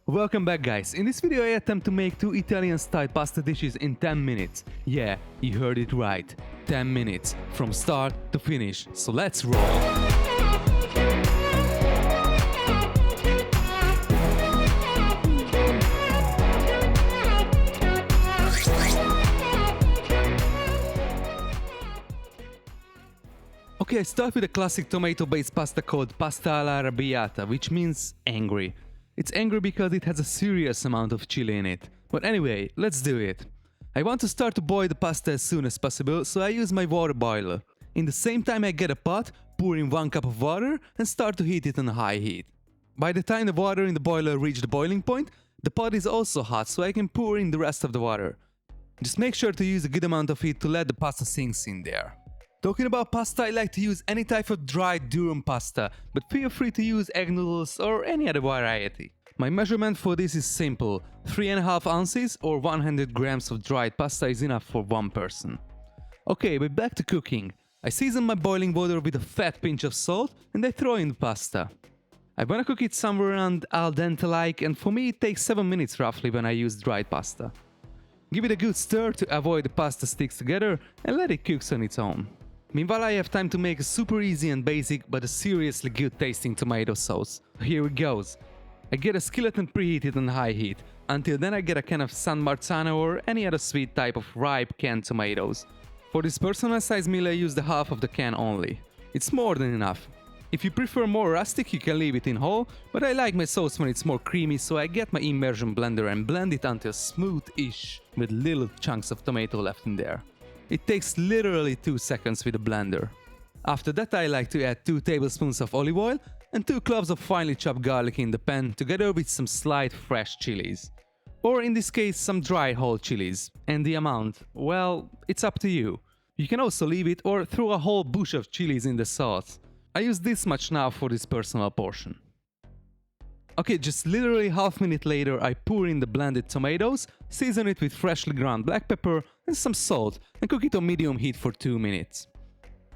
Welcome back, guys. In this video I attempt to make two Italian style pasta dishes in 10 minutes. Yeah, you heard it right. 10 minutes from start to finish. So let's roll. Okay, I start with a classic tomato-based pasta called pasta all'arrabbiata, which means angry. It's angry because it has a serious amount of chili in it. But anyway, let's do it. I want to start to boil the pasta as soon as possible, so I use my water boiler. In the same time I get a pot, pour in 1 cup of water and start to heat it on high heat. By the time the water in the boiler reaches the boiling point, the pot is also hot, so I can pour in the rest of the water. Just make sure to use a good amount of heat to let the pasta sink in there. Talking about pasta, I like to use any type of dried durum pasta, but feel free to use egg noodles or any other variety. My measurement for this is simple: 3.5 ounces or 100 grams of dried pasta is enough for one person. Okay, but back to cooking. I season my boiling water with a fat pinch of salt and I throw in the pasta. I wanna cook it somewhere around al dente like, and for me it takes 7 minutes roughly when I use dried pasta. Give it a good stir to avoid the pasta sticks together and let it cook on its own. Meanwhile, I have time to make a super easy and basic but a seriously good tasting tomato sauce. Here it goes. I get a skillet and preheat it on high heat. Until then I get a can of San Marzano or any other sweet type of ripe canned tomatoes. For this personal size meal I use the half of the can only. It's more than enough. If you prefer more rustic you can leave it in whole, but I like my sauce when it's more creamy, so I get my immersion blender and blend it until smooth-ish with little chunks of tomato left in there. It takes literally 2 seconds with a blender. After that I like to add 2 tablespoons of olive oil and 2 cloves of finely chopped garlic in the pan together with some sliced fresh chilies. Or in this case some dry whole chilies. And the amount, well, it's up to you. You can also leave it or throw a whole bush of chilies in the sauce. I use this much now for this personal portion. Okay, just literally half minute later I pour in the blended tomatoes, season it with freshly ground black pepper and some salt and cook it on medium heat for 2 minutes.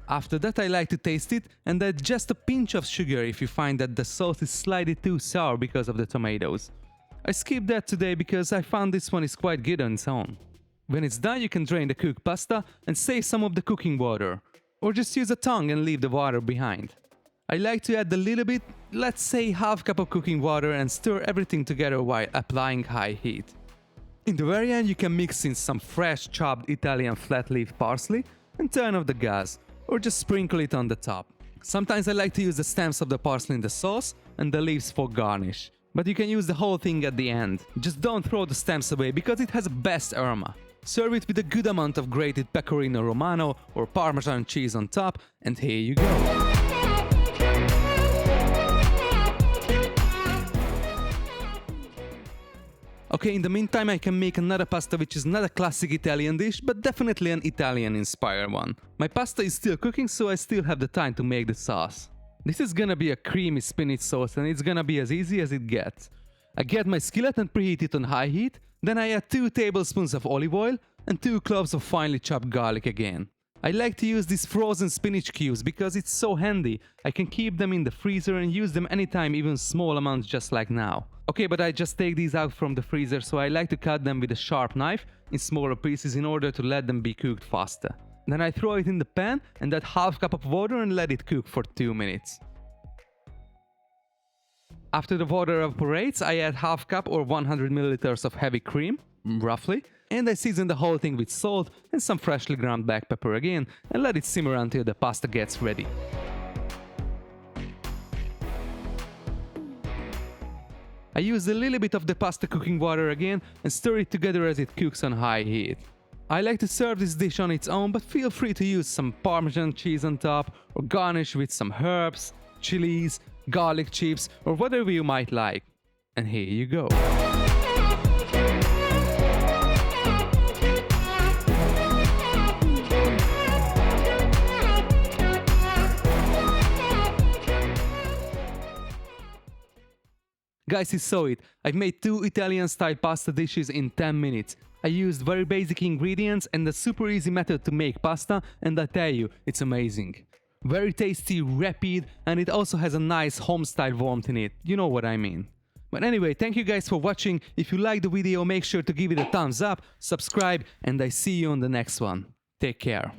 After that I like to taste it and add just a pinch of sugar if you find that the sauce is slightly too sour because of the tomatoes. I skipped that today because I found this one is quite good on its own. When it's done you can drain the cooked pasta and save some of the cooking water. Or just use a tongue and leave the water behind. I like to add a little bit, let's say half cup of cooking water, and stir everything together while applying high heat. In the very end you can mix in some fresh chopped Italian flat leaf parsley and turn off the gas, or just sprinkle it on the top. Sometimes I like to use the stems of the parsley in the sauce and the leaves for garnish, but you can use the whole thing at the end. Just don't throw the stems away because it has the best aroma. Serve it with a good amount of grated pecorino romano or Parmesan cheese on top, and here you go. Okay, in the meantime I can make another pasta which is not a classic Italian dish, but definitely an Italian-inspired one. My pasta is still cooking, so I still have the time to make the sauce. This is gonna be a creamy spinach sauce and it's gonna be as easy as it gets. I get my skillet and preheat it on high heat, then I add 2 tablespoons of olive oil and 2 cloves of finely chopped garlic again. I like to use these frozen spinach cubes because it's so handy. I can keep them in the freezer and use them anytime, even small amounts just like now. Okay, but I just take these out from the freezer, so I like to cut them with a sharp knife in smaller pieces in order to let them be cooked faster. Then I throw it in the pan and add half cup of water and let it cook for 2 minutes. After the water evaporates, I add half cup or 100 milliliters of heavy cream, roughly, and I season the whole thing with salt and some freshly ground black pepper again and let it simmer until the pasta gets ready. I use a little bit of the pasta cooking water again and stir it together as it cooks on high heat. I like to serve this dish on its own, but feel free to use some Parmesan cheese on top or garnish with some herbs, chilies, garlic chips or whatever you might like. And here you go. Guys, you saw it. I've made 2 Italian-style pasta dishes in 10 minutes. I used very basic ingredients and a super easy method to make pasta, and I tell you, it's amazing. Very tasty, rapid, and it also has a nice home-style warmth in it, you know what I mean. But anyway, thank you guys for watching. If you like the video, make sure to give it a thumbs up, subscribe, and I see you on the next one. Take care.